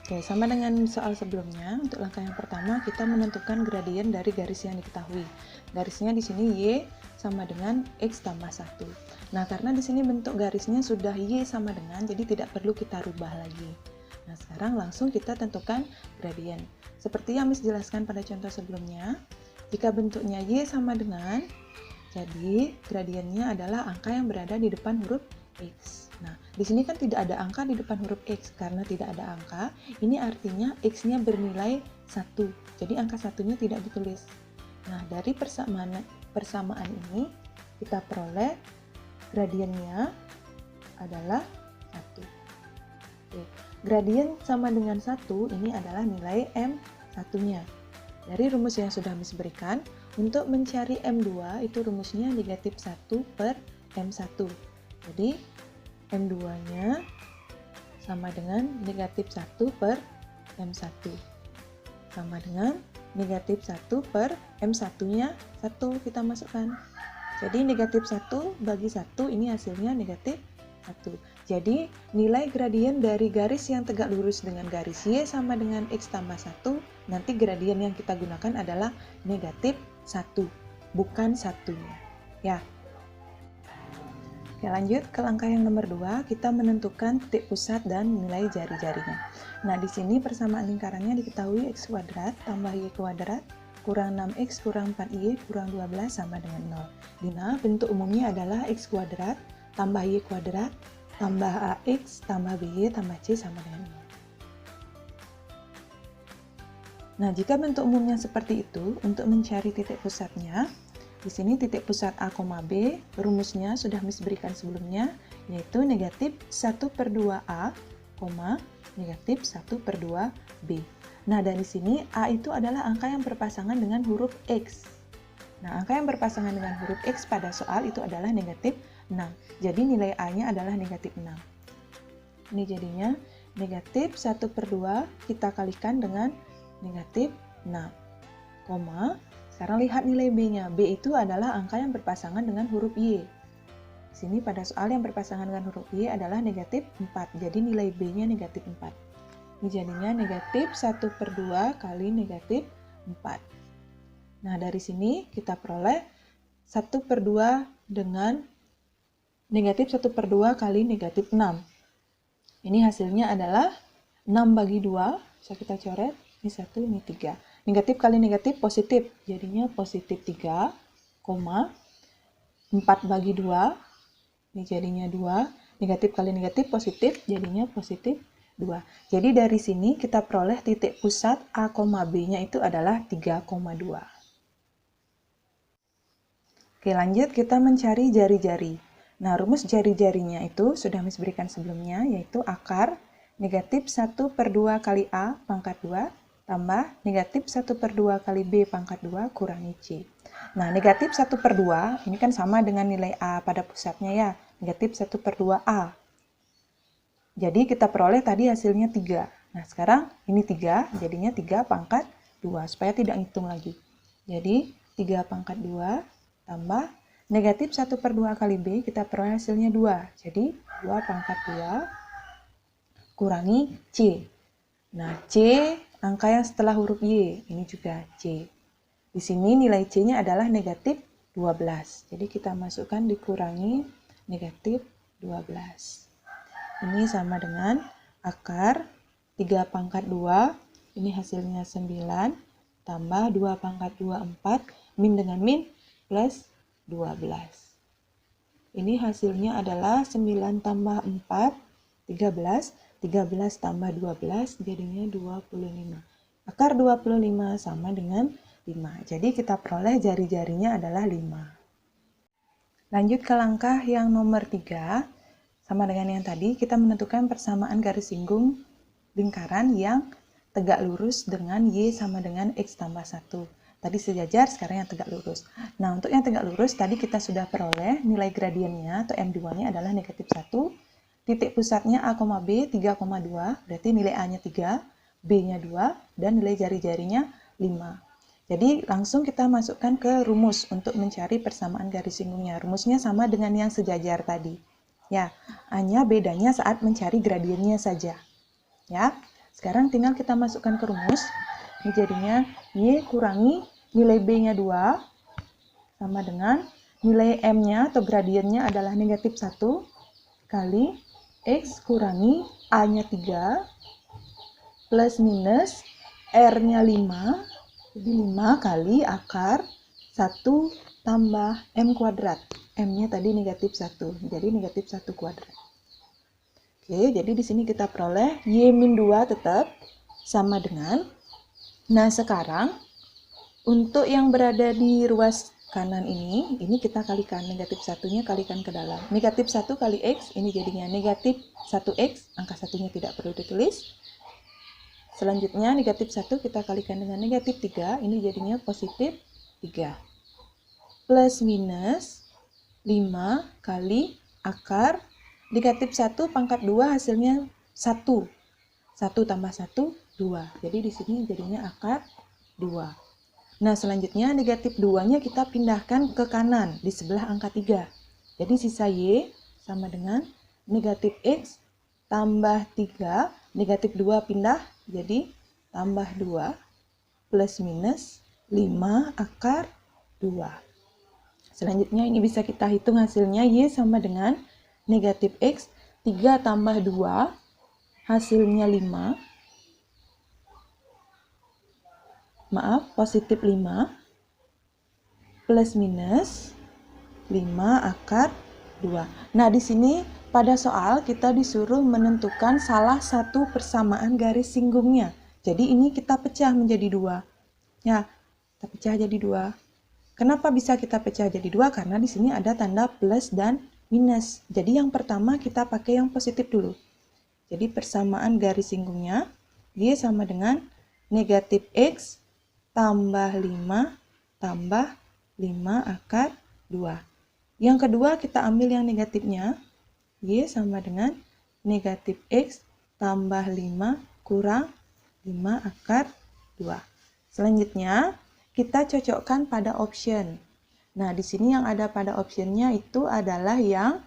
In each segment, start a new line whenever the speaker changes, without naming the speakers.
Oke, sama dengan soal sebelumnya, untuk langkah yang pertama kita menentukan gradien dari garis yang diketahui. Garisnya di sini Y sama dengan X tambah 1. Nah, karena di sini bentuk garisnya sudah Y sama dengan, jadi tidak perlu kita rubah lagi. Nah, sekarang langsung kita tentukan gradien. Seperti yang Miss jelaskan pada contoh sebelumnya, jika bentuknya Y sama dengan, jadi gradiennya adalah angka yang berada di depan huruf X. Nah, di sini kan tidak ada angka di depan huruf X. Karena tidak ada angka, ini artinya X-nya bernilai 1. Jadi angka satunya tidak ditulis. Nah, dari persamaan ini, kita peroleh gradiennya adalah 1. Oke. Gradien sama dengan 1, ini adalah nilai M1-nya. Dari rumus yang sudah Miss berikan, untuk mencari M2 itu rumusnya negatif 1 per M1. Jadi, M2-nya sama dengan negatif 1 per M1. Sama dengan negatif 1 per M1-nya 1 kita masukkan. Jadi, negatif 1 bagi 1 ini hasilnya negatif 1. Jadi, nilai gradien dari garis yang tegak lurus dengan garis Y sama dengan X tambah 1, nanti gradien yang kita gunakan adalah negatif 1, bukan satunya. Ya. Oke, lanjut ke langkah yang nomor 2, kita menentukan titik pusat dan nilai jari-jarinya. Nah, di sini persamaan lingkarannya diketahui X kuadrat tambah Y kuadrat kurang 6X kurang 4Y kurang 12 sama dengan 0. Dimana bentuk umumnya adalah X kuadrat tambah Y kuadrat tambah AX tambah BY tambah C sama dengan 0. Nah, jika bentuk umumnya seperti itu, untuk mencari titik pusatnya, di sini titik pusat A, B, rumusnya sudah Miss berikan sebelumnya, yaitu negatif 1 per 2A, negatif 1 per 2B. Nah, dari sini A itu adalah angka yang berpasangan dengan huruf X. Nah, angka yang berpasangan dengan huruf X pada soal itu adalah negatif 6. Jadi nilai A-nya adalah negatif 6. Ini jadinya negatif 1 per 2 kita kalikan dengan negatif 6. Sekarang lihat nilai B-nya. B itu adalah angka yang berpasangan dengan huruf Y. Di sini pada soal yang berpasangan dengan huruf Y adalah negatif 4. Jadi nilai B-nya negatif 4. Ini jadinya negatif 1 per 2 kali negatif 4. Nah, dari sini kita peroleh 1 per 2 dengan negatif 1 per 2 kali negatif 6. Ini hasilnya adalah 6 bagi 2. Bisa kita coret. Ini 1, ini 3. Negatif kali negatif positif. Jadinya positif 3, 4 bagi 2. Ini jadinya 2. Negatif kali negatif positif. Jadinya positif 2. Jadi dari sini kita peroleh titik pusat A, B-nya itu adalah 3,2. Oke, lanjut kita mencari jari-jari. Nah, rumus jari-jarinya itu sudah Miss berikan sebelumnya, yaitu akar negatif 1 per 2 kali A pangkat 2 tambah negatif 1 per 2 kali B pangkat 2 kurangi C. Nah, negatif 1 per 2 ini kan sama dengan nilai A pada pusatnya ya, negatif 1 per 2A. Jadi kita peroleh tadi hasilnya 3. Nah, sekarang ini 3, jadinya 3 pangkat 2, supaya tidak ngitung lagi. Jadi 3 pangkat 2 tambah negatif 1 per 2 kali B, kita peroleh hasilnya 2. Jadi 2 pangkat 2 kurangi C. Nah, C angka yang setelah huruf Y, ini juga C. Di sini nilai C-nya adalah negatif 12. Jadi kita masukkan dikurangi negatif 12. Ini sama dengan akar 3 pangkat 2, ini hasilnya 9, tambah 2 pangkat 2, 4, min dengan min, plus 12. Ini hasilnya adalah 9 tambah 4, 13. 13 tambah 12 jadinya 25. Akar 25 sama dengan 5. Jadi kita peroleh jari-jarinya adalah 5. Lanjut ke langkah yang nomor 3. Sama dengan yang tadi, kita menentukan persamaan garis singgung lingkaran yang tegak lurus dengan Y sama dengan X tambah 1. Tadi sejajar, sekarang yang tegak lurus. Nah, untuk yang tegak lurus, tadi kita sudah peroleh nilai gradiennya atau M2-nya adalah negatif 1. Titik pusatnya A, B 3,2, berarti nilai A-nya 3, B-nya 2, dan nilai jari-jarinya 5. Jadi langsung kita masukkan ke rumus untuk mencari persamaan garis singgungnya. Rumusnya sama dengan yang sejajar tadi. Ya, hanya bedanya saat mencari gradiennya saja. Ya, Sekarang tinggal kita masukkan ke rumus. Ini jadinya Y kurangi nilai B-nya 2 sama dengan nilai M-nya atau gradiennya adalah negatif 1 kali X kurangi A-nya 3 plus minus R-nya 5. Jadi 5 kali akar 1 tambah M kuadrat. M-nya tadi negatif 1, jadi negatif 1 kuadrat. Oke, jadi di sini kita peroleh Y-2 tetap sama dengan. Nah, sekarang untuk yang berada di ruas kanan ini kita kalikan. Negatif 1-nya kalikan ke dalam. Negatif 1 kali X, ini jadinya negatif 1X. Angka satunya tidak perlu ditulis. Selanjutnya, negatif 1 kita kalikan dengan negatif 3. Ini jadinya positif 3. Plus minus 5 kali akar negatif 1 pangkat 2 hasilnya 1. 1 tambah 1, 2. Jadi di sini jadinya akar 2. Nah, selanjutnya negatif 2-nya kita pindahkan ke kanan di sebelah angka 3. Jadi sisa Y sama dengan negatif X tambah 3. Negatif 2 pindah jadi tambah 2 plus minus 5 akar 2. Selanjutnya ini bisa kita hitung hasilnya. Y sama dengan negatif X 3 tambah 2 hasilnya 5. Maaf, positif 5 plus minus 5 akar 2. Nah, di sini pada soal kita disuruh menentukan salah satu persamaan garis singgungnya. Jadi ini kita pecah menjadi 2. Ya, kita pecah jadi 2. Kenapa bisa kita pecah jadi 2? Karena di sini ada tanda plus dan minus. Jadi yang pertama kita pakai yang positif dulu. Jadi persamaan garis singgungnya Y sama dengan negatif X tambah 5 tambah 5 akar 2. Yang kedua kita ambil yang negatifnya. Y sama dengan negatif X tambah 5 kurang 5 akar 2. Selanjutnya kita cocokkan pada option. Nah, di sini yang ada pada optionnya itu adalah yang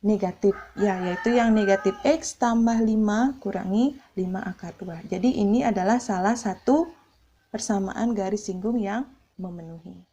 negatif, ya, yaitu yang negatif X tambah 5 kurangi 5 akar 2. Jadi ini adalah salah satu persamaan garis singgung yang memenuhi.